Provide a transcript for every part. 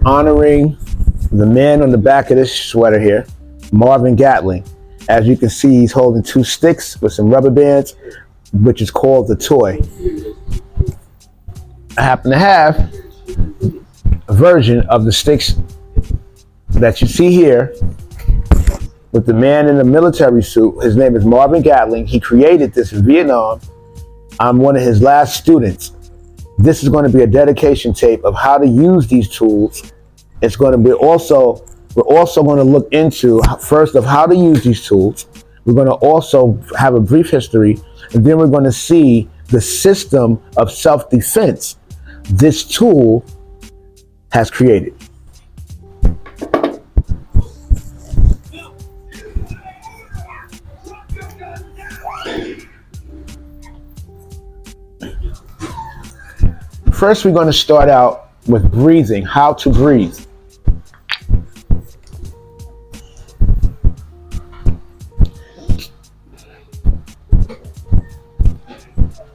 honoring the man on the back of this sweater here, Marvin Gatlin. As you can see, he's holding two sticks with some rubber bands, which is called the toy. I happen to have a version of the sticks that you see here with the man in the military suit. His name is Marvin Gatlin. He created this in Vietnam. I'm one of his last students. This is going to be a dedication tape of how to use these tools. It's going to be we're also going to look into first of how to use these tools. We're going to also have a brief history, and then we're going to see the system of self-defense this tool has created. First, we're going to start out with breathing, how to breathe.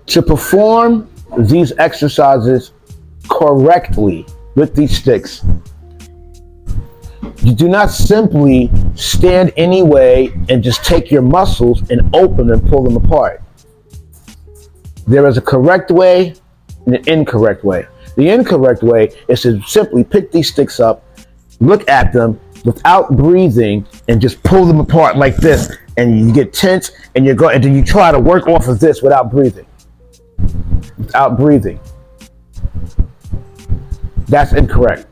To perform these exercises correctly with these sticks, you do not simply stand anyway and just take your muscles and open and pull them apart. There is a correct way and an incorrect way. The incorrect way is to simply pick these sticks up, look at them without breathing, and just pull them apart like this, and you get tense, and and then you try to work off of this without breathing. Without breathing. That's incorrect.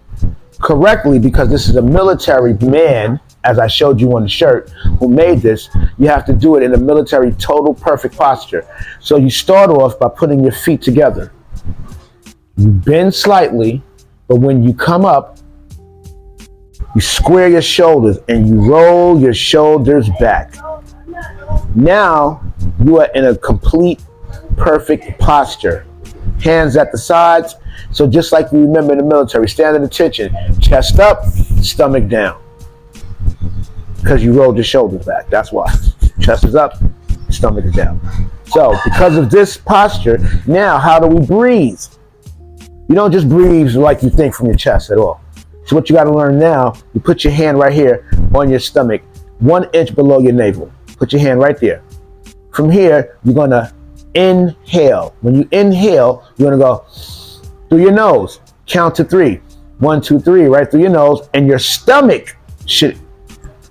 Correctly, because this is a military man, as I showed you on the shirt, who made this, you have to do it in a military total perfect posture. So you start off by putting your feet together. You bend slightly, but when you come up, you square your shoulders and you roll your shoulders back. Now you are in a complete perfect posture. Hands at the sides. So just like you remember in the military, standing attention, chest up, stomach down. Because you rolled your shoulders back. That's why. Chest is up, stomach is down. So because of this posture, now how do we breathe? You don't just breathe like you think from your chest at all. So what you got to learn now, you put your hand right here on your stomach, 1 inch below your navel. Put your hand right there. From here, you're going to inhale. When you inhale, you're going to go through your nose. Count to 3. 1, 2, 3, right through your nose. And your stomach should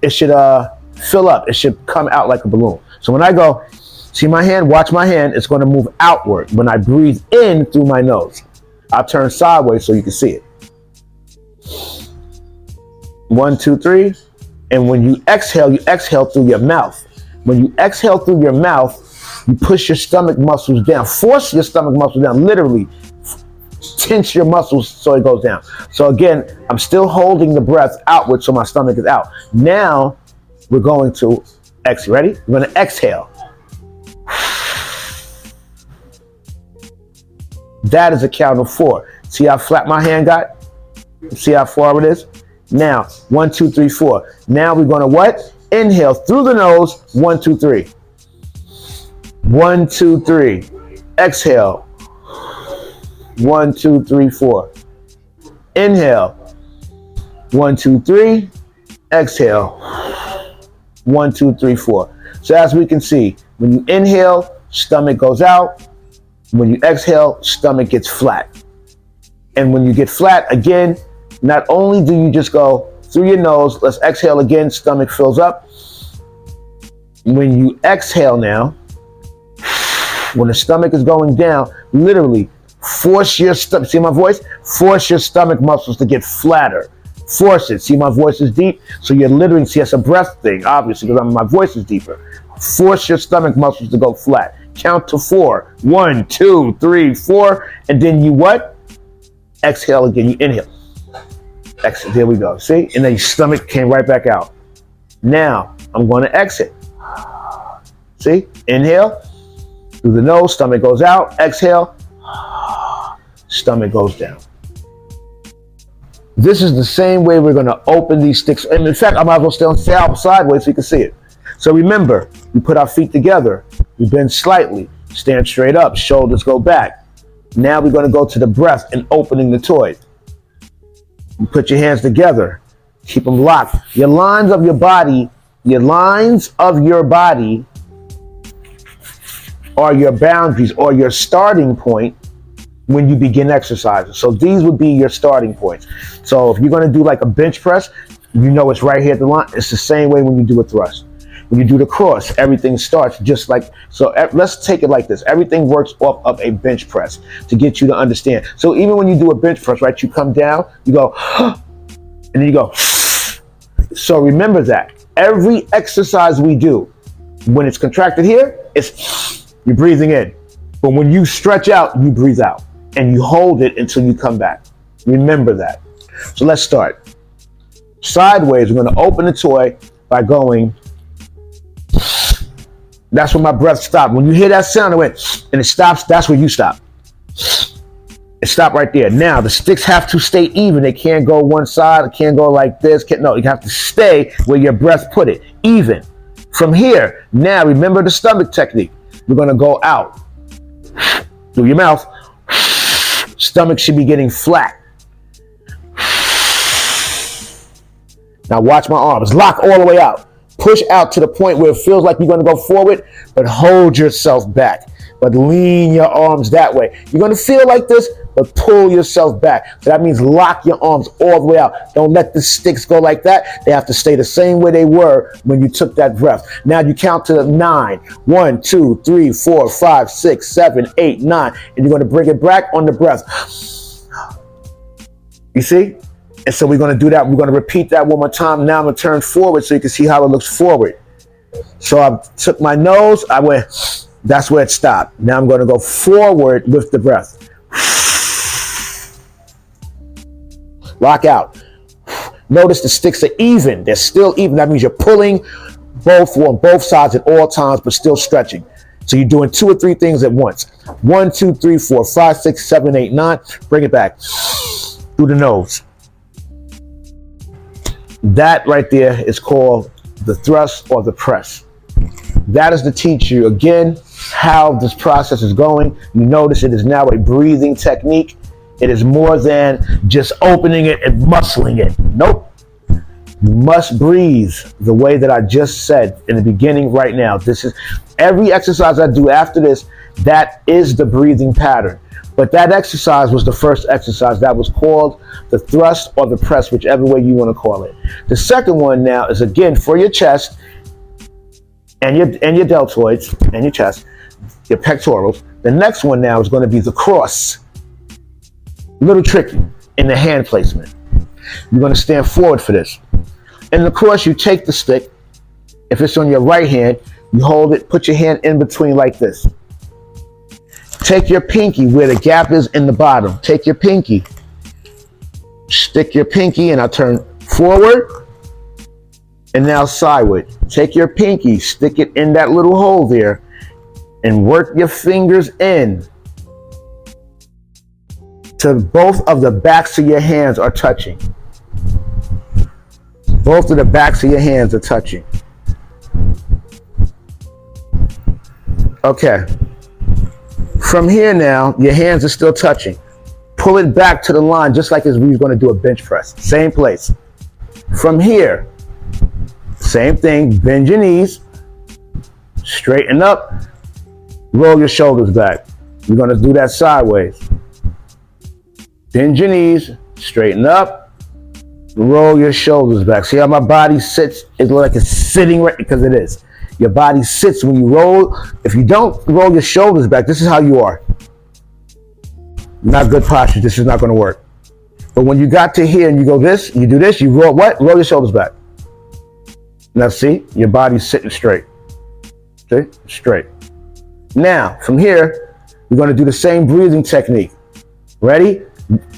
fill up. It should come out like a balloon. So when I go, see my hand, watch my hand, it's going to move outward when I breathe in through my nose. I'll turn sideways so you can see it. 1, 2, 3. And when you exhale through your mouth. When you exhale through your mouth, you push your stomach muscles down. Force your stomach muscles down. Literally tense your muscles so it goes down. So again, I'm still holding the breath outward so my stomach is out. Now we're going to exhale. Ready? We're going to exhale. That is a count of 4. See how flat my hand got? See how far it is? Now, 1, 2, 3, 4. Now we're going to what? Inhale through the nose. 1, 2, 3. 1, 2, 3. Exhale. 1, 2, 3, 4. Inhale. 1, 2, 3. Exhale. 1, 2, 3, 4. So as we can see, when you inhale, stomach goes out. When you exhale, stomach gets flat. And when you get flat, again, not only do you just go through your nose, let's exhale again, stomach fills up. When you exhale now, when the stomach is going down, literally force your stomach, see my voice? Force your stomach muscles to get flatter. Force it. See my voice is deep? So you're literally, see that's a breath thing, obviously, because my voice is deeper. Force your stomach muscles to go flat. Count to 4. 1, 2, 3, 4. And then you what? Exhale again. You inhale. Exhale. There we go. See? And then your stomach came right back out. Now, I'm going to exit. See? Inhale. Through the nose, stomach goes out. Exhale. Stomach goes down. This is the same way we're going to open these sticks. And in fact, I might as well stay out sideways so you can see it. So remember, we put our feet together. We bend slightly. Stand straight up. Shoulders go back. Now we're going to go to the breath and opening the toy. You put your hands together. Keep them locked. Your lines of your body are your boundaries or your starting point when you begin exercising. So these would be your starting points. So if you're going to do like a bench press, you know it's right here at the line. It's the same way when you do a thrust. When you do the cross, everything starts just like, so let's take it like this. Everything works off of a bench press to get you to understand. So even when you do a bench press, right, you come down, you go, and then you go. So remember that. Every exercise we do, when it's contracted here, it's you're breathing in. But when you stretch out, you breathe out. And you hold it until you come back. Remember that. So let's start. Sideways, we're going to open the toy by going. That's when my breath stopped. When you hear that sound, it went, and it stops, that's where you stop. It stopped right there. Now, the sticks have to stay even. They can't go one side. It can't go like this. No, you have to stay where your breath put it, even. From here, now remember the stomach technique. We're going to go out through your mouth. Stomach should be getting flat. Now watch my arms. Lock all the way out. Push out to the point where it feels like you're going to go forward, but hold yourself back. But lean your arms that way. You're going to feel like this, but pull yourself back. So that means lock your arms all the way out. Don't let the sticks go like that. They have to stay the same way they were when you took that breath. Now you count to 9. 1, 2, 3, 4, 5, 6, 7, 8, 9. And you're going to bring it back on the breath. You see? And so we're going to do that. We're going to repeat that one more time. Now I'm going to turn forward so you can see how it looks forward. So I took my nose. I went, that's where it stopped. Now I'm going to go forward with the breath. Lock out. Notice the sticks are even. They're still even. That means you're pulling both on both sides at all times, but still stretching. So you're doing 2 or 3 things at once. 1, 2, 3, 4, 5, 6, 7, 8, 9. Bring it back through the nose. That right there is called the thrust or the press. That is to teach you, again, how this process is going. You notice it is now a breathing technique. It is more than just opening it and muscling it. Nope. You must breathe the way that I just said in the beginning right now. This is every exercise I do after this, that is the breathing pattern. But that exercise was the first exercise that was called the thrust or the press, whichever way you want to call it. The second one now is again for your chest and your deltoids and your chest, your pectorals. The next one now is going to be the cross. A little tricky in the hand placement. You're going to stand forward for this. In the cross, you take the stick. If it's on your right hand, you hold it, put your hand in between like this. Take your pinky where the gap is in the bottom. Take your pinky. Stick your pinky, and I'll turn forward and now sideward. Take your pinky, stick it in that little hole there, and work your fingers in till both of the backs of your hands are touching. Both of the backs of your hands are touching. Okay. From here now, your hands are still touching. Pull it back to the line just like as we were going to do a bench press. Same place. From here, same thing. Bend your knees. Straighten up. Roll your shoulders back. We're going to do that sideways. Bend your knees. Straighten up. Roll your shoulders back. See how my body sits? It looks like it's sitting right, because it is. Your body sits when you roll. If you don't roll your shoulders back, this is how you are. Not good posture. This is not going to work. But when you got to here and you go this, you do this, you roll what? Roll your shoulders back. Now see, your body's sitting straight. See? Straight. Now, from here, we're going to do the same breathing technique. Ready?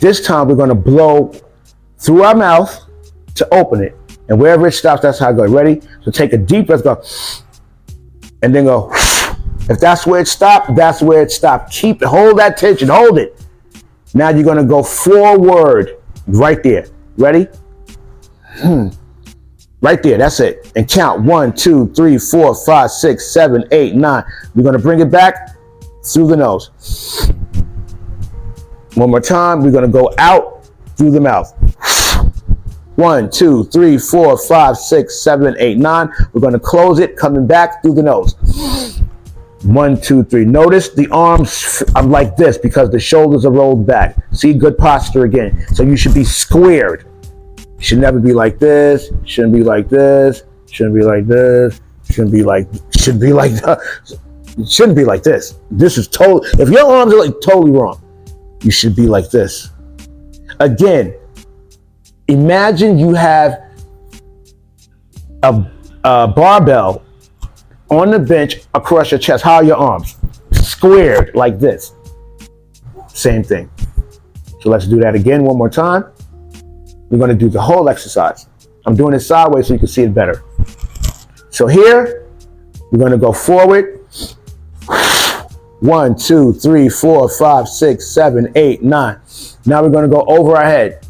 This time we're going to blow through our mouth to open it. And wherever it stops, that's how I go. Ready? So take a deep breath, go. And then go. If that's where it stopped, that's where it stopped. Keep it. Hold that tension. Hold it. Now you're going to go forward right there. Ready? Right there. That's it. And count 1, 2, 3, 4, 5, 6, 7, 8, 9. You're going to bring it back through the nose. One more time. We're going to go out through the mouth. 1, 2, 3, 4, 5, 6, 7, 8, 9. We're going to close it, coming back through the nose. 1, 2, 3. Notice the arms are like this because the shoulders are rolled back. See, good posture again. So you should be squared. You should never be like this. Shouldn't be like this. Shouldn't be like this. Shouldn't be like this. Shouldn't be like this. This is total. If your arms are like totally wrong, you should be like this. Again, imagine you have a barbell on the bench across your chest. How are your arms? Squared like this. Same thing. So let's do that again one more time. We're going to do the whole exercise. I'm doing it sideways so you can see it better. So here, we're going to go forward. 1, 2, 3, 4, 5, 6, 7, 8, 9. Now we're going to go over our head.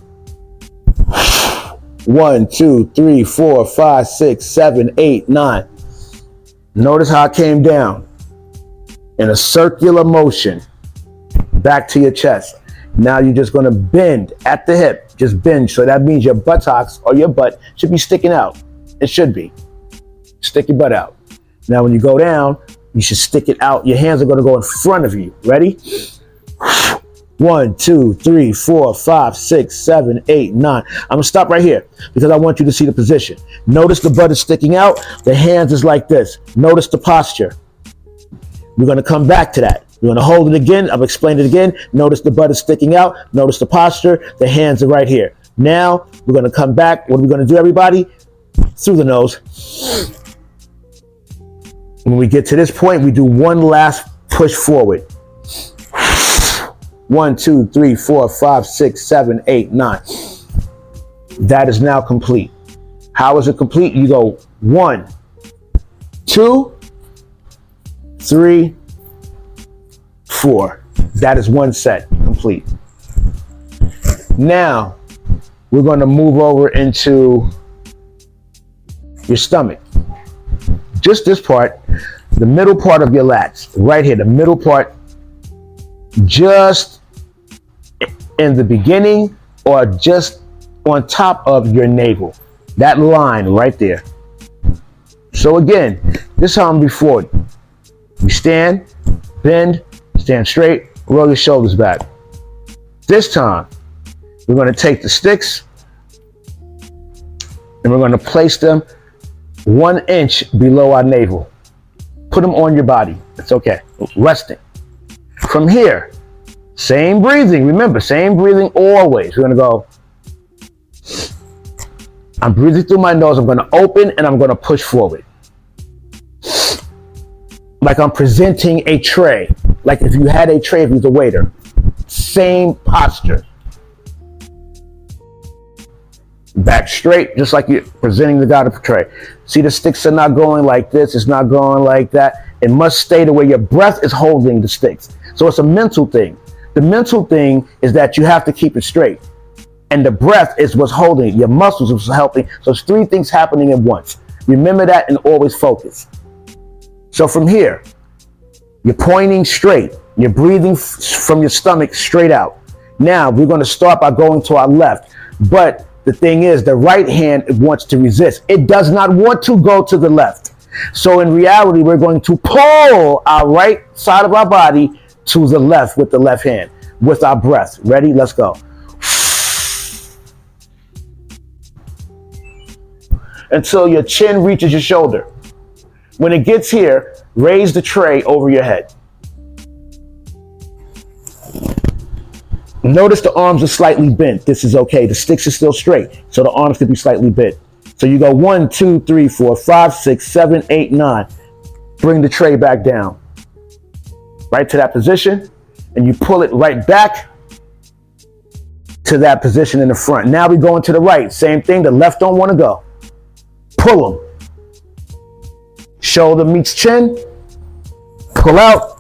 1, 2, 3, 4, 5, 6, 7, 8, 9. Notice how I came down in a circular motion back to your chest. Now you're just going to bend at the hip. Just bend. So that means your buttocks or your butt should be sticking out. It should be. Stick your butt out. Now when you go down, you should stick it out. Your hands are going to go in front of you. Ready? 1, 2, 3, 4, 5, 6, 7, 8, 9. I'm going to stop right here because I want you to see the position. Notice the butt is sticking out. The hands is like this. Notice the posture. We're going to come back to that. We're going to hold it again. I've explained it again. Notice the butt is sticking out. Notice the posture. The hands are right here. Now we're going to come back. What are we going to do, everybody? Through the nose. When we get to this point, we do one last push forward. 1, 2, 3, 4, 5, 6, 7, 8, 9. That is now complete. How is it complete? You go 1, 2, 3, 4. That is one set complete. Now we're going to move over into your stomach. Just this part, the middle part of your lats, right here, the middle part, just in the beginning or just on top of your navel. That line right there. So again, this is how I'm before. You stand, bend, stand straight, roll your shoulders back. This time, we're going to take the sticks and we're going to place them 1 inch below our navel. Put them on your body. It's okay. Resting. From here, same breathing. Remember, same breathing always. We're going to go. I'm breathing through my nose. I'm going to open and I'm going to push forward. Like I'm presenting a tray. Like if you had a tray, if you was a waiter. Same posture. Back straight, just like you're presenting the God of the tray. See, the sticks are not going like this. It's not going like that. It must stay the way your breath is holding the sticks. So it's a mental thing. The mental thing is that you have to keep it straight. And the breath is what's holding it. Your muscles are helping. So it's 3 things happening at once. Remember that and always focus. So from here, you're pointing straight. You're breathing from your stomach straight out. Now we're going to start by going to our left. But the thing is, the right hand wants to resist. It does not want to go to the left. So in reality, we're going to pull our right side of our body to the left with the left hand, with our breath. Ready? Let's go. Until your chin reaches your shoulder. When it gets here, raise the tray over your head. Notice the arms are slightly bent. This is okay. The sticks are still straight, so the arms could be slightly bent. So you go 1, 2, 3, 4, 5, 6, 7, 8, 9. Bring the tray back down. Right to that position, and you pull it right back to that position in the front. Now we go into the right. Same thing. The left don't want to go. Pull them. Shoulder meets chin. Pull out.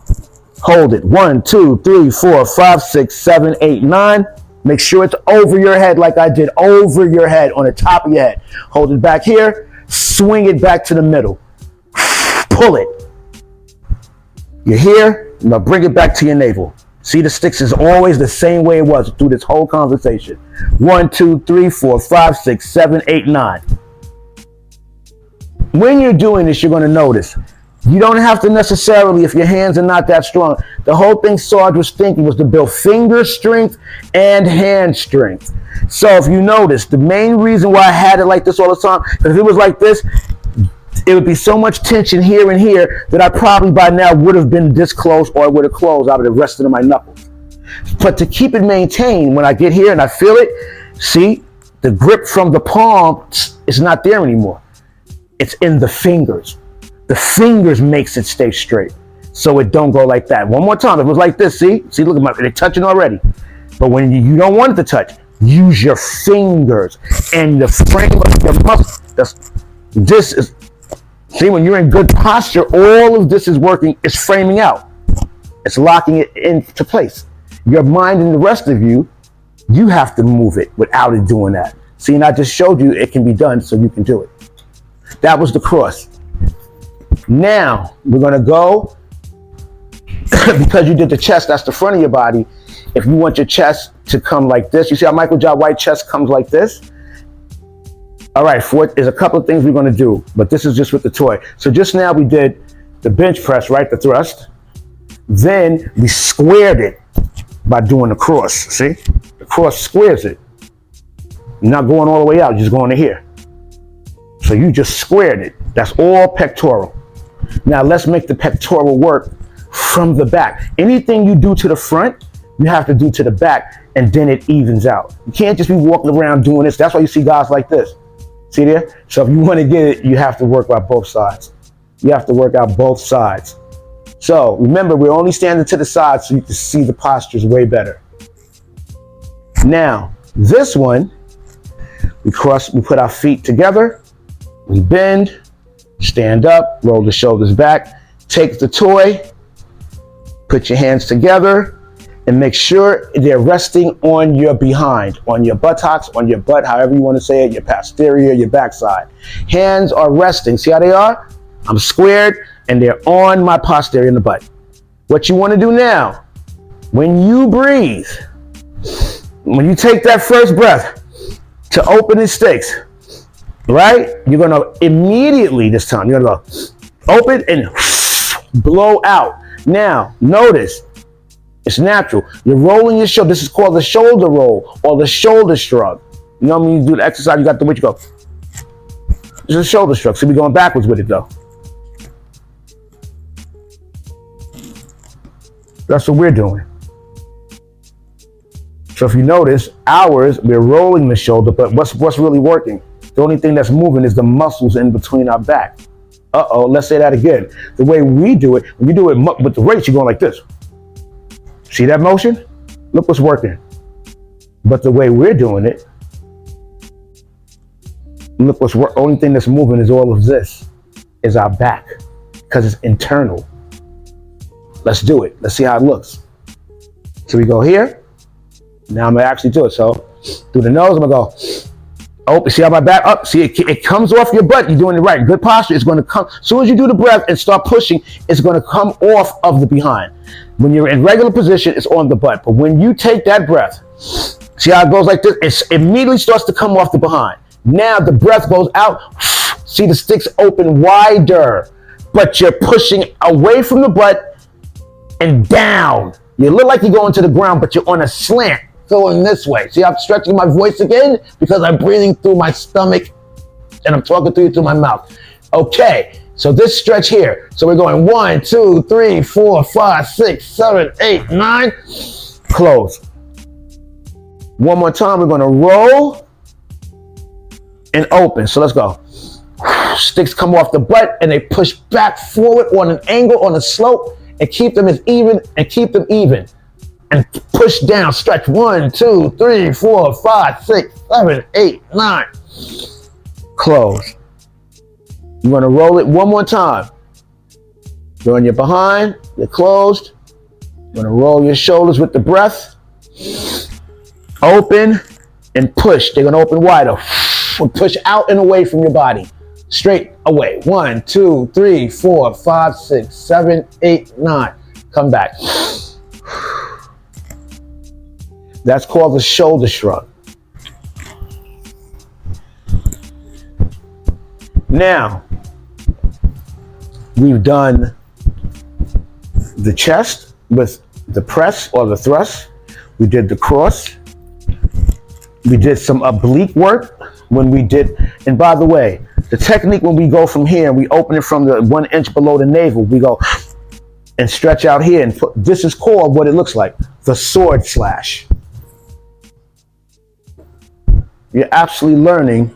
Hold it. 1, 2, 3, 4, 5, 6, 7, 8, 9. Make sure it's over your head like I did. Over your head, on the top of your head. Hold it back here. Swing it back to the middle. Pull it. You're here. Now bring it back to your navel. See, the sticks is always the same way it was through this whole conversation. 1, 2, 3, 4, 5, 6, 7, 8, 9. When you're doing this, you're going to notice you don't have to necessarily, if your hands are not that strong. The whole thing Sarge was thinking was to build finger strength and hand strength. So if you notice, the main reason why I had it like this all the time, because if it was like this, it would be so much tension here and here that I probably by now would have been this close, or it would have closed out of the rest of my knuckles. But to keep it maintained, when I get here and I feel it, see, the grip from the palm is not there anymore. It's in the fingers. The fingers makes it stay straight, so it don't go like that. One more time. If it was like this, see, look at they're touching already. But when you don't want it to touch, use your fingers and the frame of your muscle. This is, see, when you're in good posture, all of this is working. It's framing out. It's locking it into place. Your mind and the rest of you have to move it without it doing that. See, and I just showed you it can be done, so you can do it. That was the cross. Now we're going to go, because you did the chest, that's the front of your body. If you want your chest to come like this, you see how Michael Jai White chest comes like this? All right, there's a couple of things we're going to do, but this is just with the toy. So just now we did the bench press, right? The thrust. Then we squared it by doing the cross. See? The cross squares it. You're not going all the way out, you're just going to here. So you just squared it. That's all pectoral. Now let's make the pectoral work from the back. Anything you do to the front, you have to do to the back, and then it evens out. You can't just be walking around doing this. That's why you see guys like this. See there? So if you want to get it, you have to work out both sides. You have to work out both sides. So remember, we're only standing to the side so you can see the postures way better. Now, this one, we put our feet together, we bend, stand up, roll the shoulders back, take the toy, put your hands together, and make sure they're resting on your behind, on your buttocks, on your butt, however you want to say it, your posterior, your backside. Hands are resting. See how they are? I'm squared, and they're on my posterior in the butt. What you want to do now, when you breathe, when you take that first breath to open the sticks, right? You're going to immediately this time, you're going to go open and blow out. Now, notice, it's natural. You're rolling your shoulder. This is called the shoulder roll or the shoulder shrug. You know when you do the exercise, you got the way you go. It's a shoulder shrug. So we're going backwards with it though. That's what we're doing. So if you notice, ours, we're rolling the shoulder, but what's really working? The only thing that's moving is the muscles in between our back. Uh-oh, let's say that again. The way we do it, when you do it with the weights, you're going like this. See that motion? Look what's working. But the way we're doing it, look what's working. Only thing that's moving is all of this, is our back, because it's internal. Let's do it. Let's see how it looks. So we go here. Now I'm gonna actually do it. So through the nose, I'm gonna go. Oh, see how my back up? See, it comes off your butt. You're doing it right. Good posture. It's going to come. As soon as you do the breath and start pushing, it's going to come off of the behind. When you're in regular position, it's on the butt. But when you take that breath, see how it goes like this? It immediately starts to come off the behind. Now the breath goes out. See the sticks open wider, but you're pushing away from the butt and down. You look like you're going to the ground, but you're on a slant. Going this way. See, I'm stretching my voice again because I'm breathing through my stomach and I'm talking to you through my mouth. Okay, so this stretch here. So we're going 1, 2, 3, 4, 5, 6, 7, 8, 9. Close. One more time. We're going to roll and open. So let's go. Sticks come off the butt and they push back forward on an angle, on a slope, and keep them as even and keep them even. And push down, stretch 1, 2, 3, 4, 5, 6, 7, 8, 9. Close. You're going to roll it one more time. You're on your behind, you're closed. You're going to roll your shoulders with the breath. Open and push. They're going to open wider. Push out and away from your body. Straight away. 1, 2, 3, 4, 5, 6, 7, 8, 9. Come back. That's called the shoulder shrug. Now, we've done the chest with the press or the thrust. We did the cross. We did some oblique work when we did, and by the way, the technique when we go from here, we open it from the 1 inch below the navel, we go and stretch out here and put, this is called what it looks like, the sword slash. You're actually learning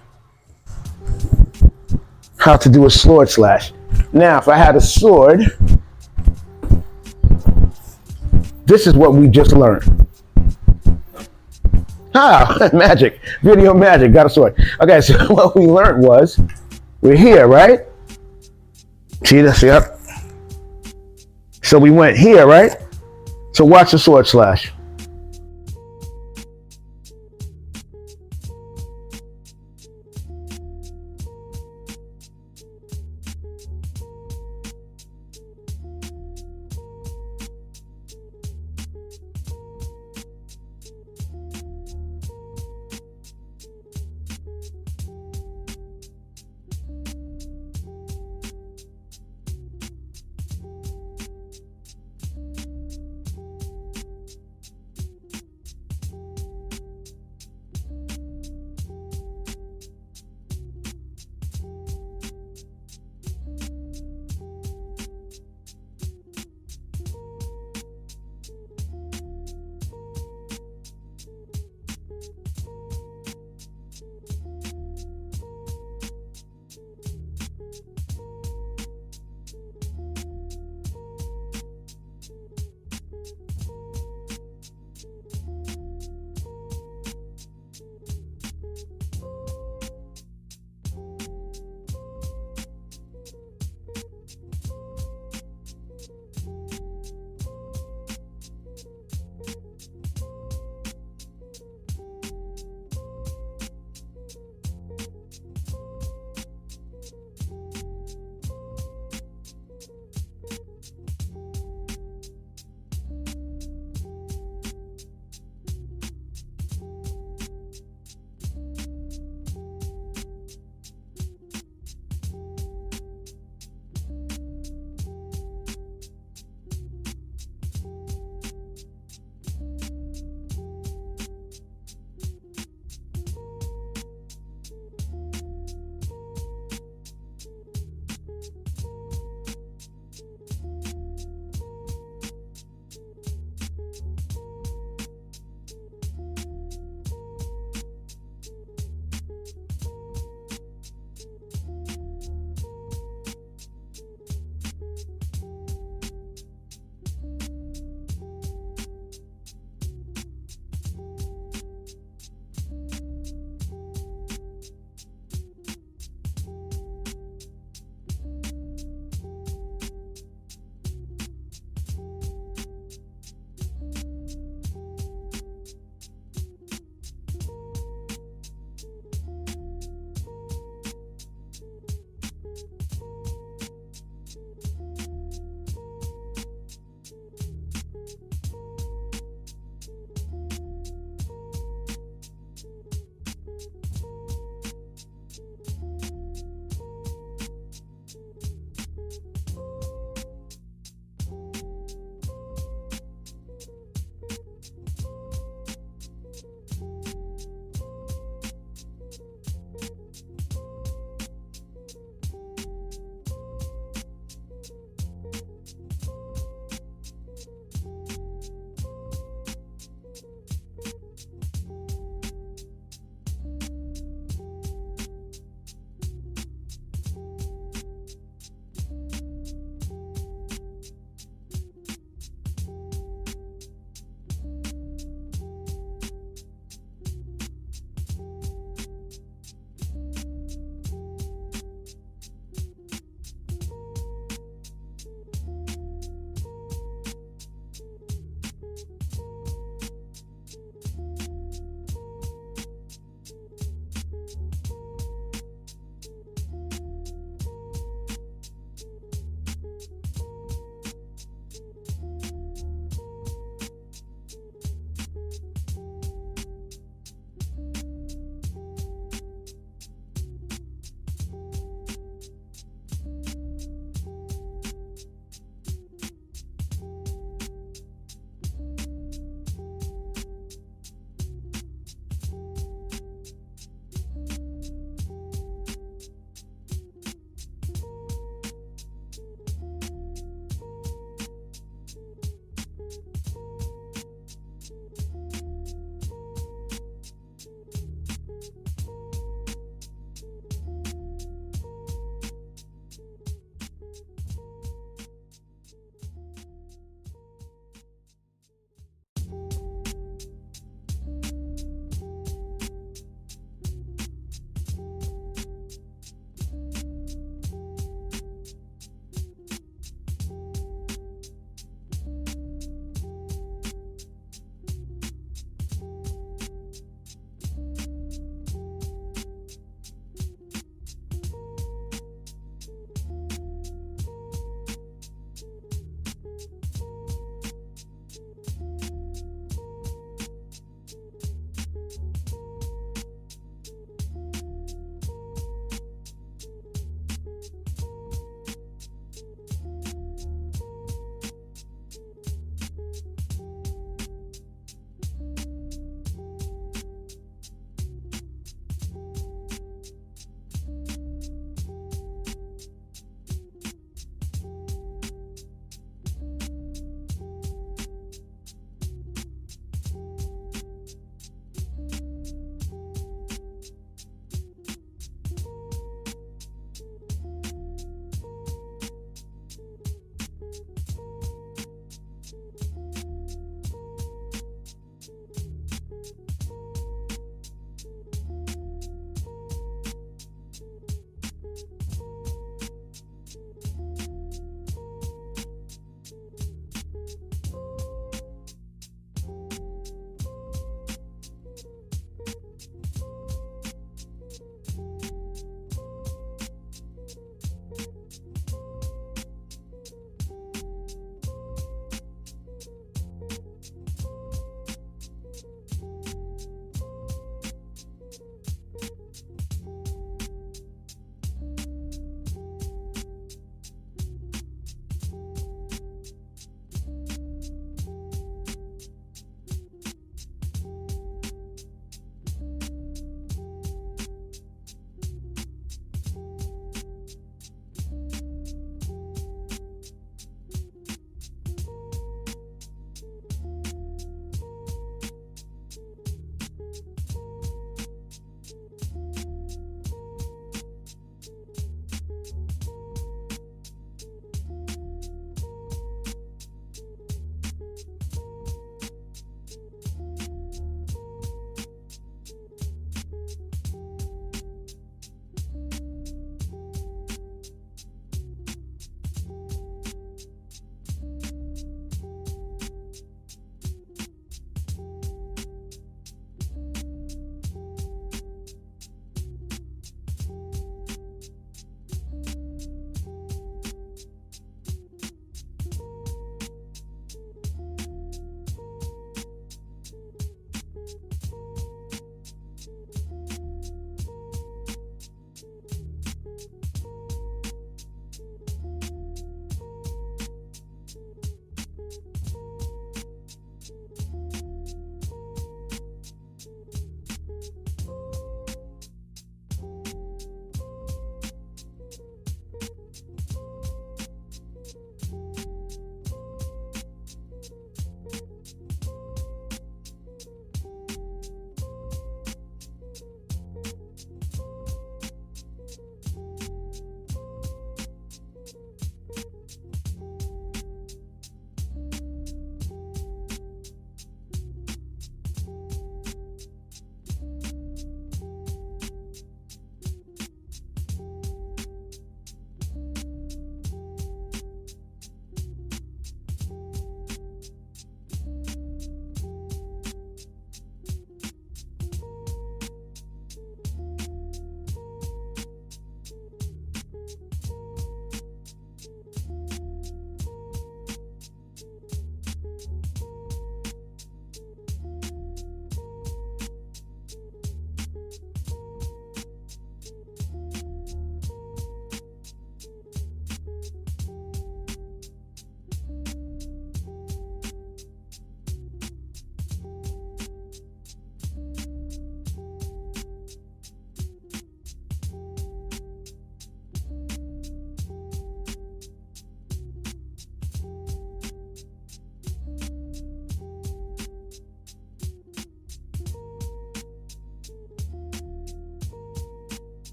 how to do a sword slash. Now, if I had a sword, this is what we just learned. Ah, magic, video magic, got a sword. Okay, so what we learned was, we're here, right? See this, yep. So we went here, right? So watch the sword slash.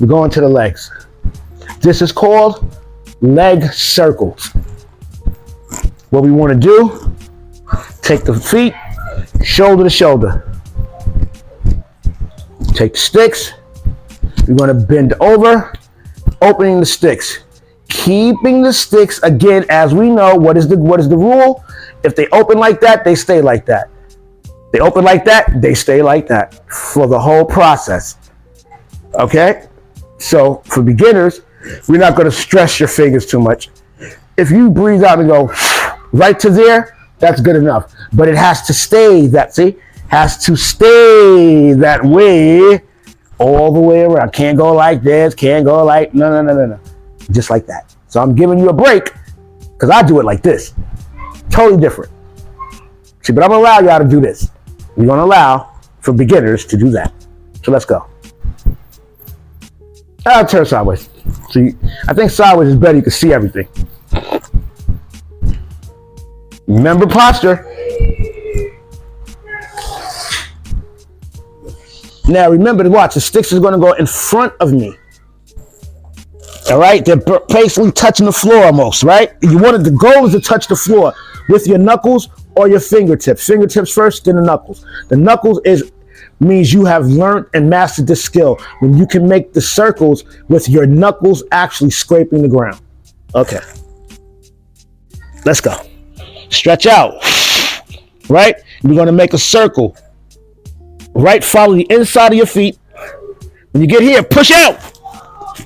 We're going to the legs. This is called leg circles. What we want to do, take the feet, shoulder to shoulder. Take the sticks. We're going to bend over, opening the sticks. Keeping the sticks, again, as we know, what is the rule? If they open like that, they stay like that. They open like that, they stay like that for the whole process. Okay? So for beginners, we're not going to stress your fingers too much. If you breathe out and go right to there, that's good enough. But it has to stay that, see? Has to stay that way all the way around. Can't go like this, can't go like, no. Just like that. So I'm giving you a break because I do it like this. Totally different. See, but I'm going to allow y'all to do this. We're going to allow for beginners to do that. So let's go. I'll turn sideways. See, I think sideways is better. You can see everything. Remember posture. Now remember to watch. The sticks is going to go in front of me. All right, they're basically touching the floor almost, right? The goal is to touch the floor with your knuckles or your fingertips. Fingertips first, then the knuckles. The knuckles means you have learned and mastered this skill when you can make the circles with your knuckles actually scraping the ground. Okay, let's go. Stretch out, right? We're going to make a circle. Right, follow the inside of your feet. When you get here, push out.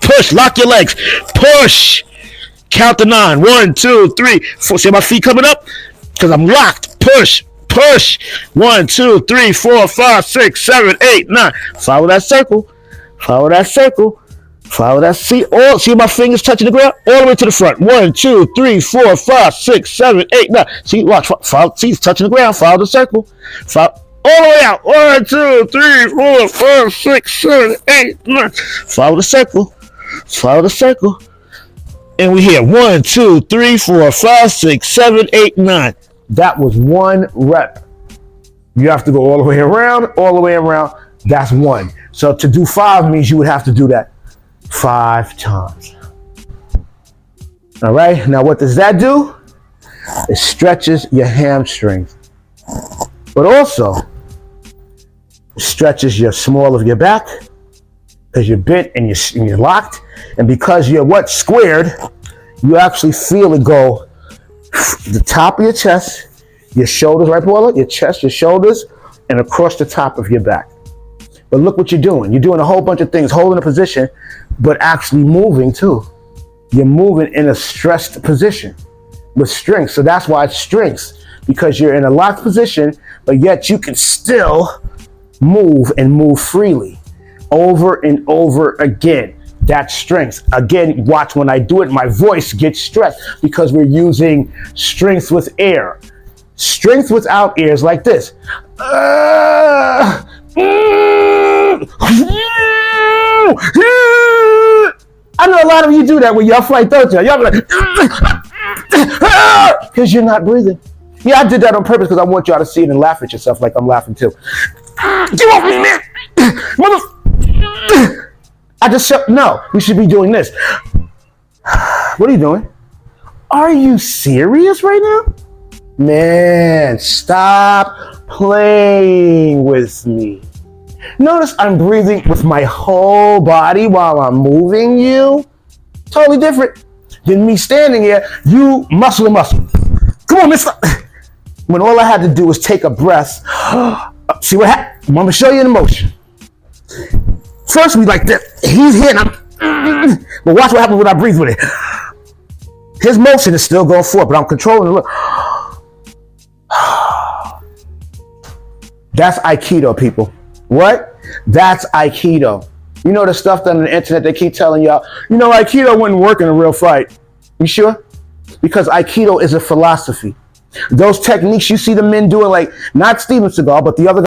Push, lock your legs. Push. Count to 9. 1, 2, 3, 4. See my feet coming up? Because I'm locked. Push. 1, 2, 3, 4, 5, 6, 7, 8, 9. Follow that circle. Follow that circle. Follow that. See my fingers touching the ground? All the way to the front. 1, 2, 3, 4, 5, 6, 7, 8, 9. See, watch. Follow. See, it's touching the ground. Follow the circle. Follow. All the way out. 1, 2, 3, 4, 5, 6, 7, 8, 9. Follow the circle. Follow the circle. And we here. 1, 2, 3, 4, 5, 6, 7, 8, 9. That was 1 rep. You have to go all the way around, all the way around. That's 1. So to do 5 means you would have to do that 5 times. All right. Now what does that do? It stretches your hamstrings. But also stretches your small of your back because you're bent and you're locked. And because you're squared, you actually feel it go the top of your chest, your shoulders, right, Paula? Your chest, your shoulders, and across the top of your back. But look what you're doing. You're doing a whole bunch of things, holding a position, but actually moving too. You're moving in a stressed position with strength. So that's why it's strength, because you're in a locked position, but yet you can still move and move freely over and over again. That's strength. Again, watch when I do it, my voice gets stressed because we're using strength with air. Strength without air is like this. I know a lot of you do that when y'all fight, don't you? Y'all be like, because you're not breathing. Yeah, I did that on purpose because I want y'all to see it and laugh at yourself like I'm laughing too. Get off me, man! I just said, no, we should be doing this. What are you doing? Are you serious right now? Man, stop playing with me. Notice I'm breathing with my whole body while I'm moving you. Totally different than me standing here, you muscle to muscle. Come on, mister. When all I had to do was take a breath. See what happened? I'm going to show you in motion. First, we like this. He's here, and but watch what happens when I breathe with it. His motion is still going forward, but I'm controlling it. That's Aikido, people. What? That's Aikido. You know the stuff that on the internet they keep telling y'all, Aikido wouldn't work in a real fight. You sure? Because Aikido is a philosophy. Those techniques you see the men doing, like not Steven Seagal, but the other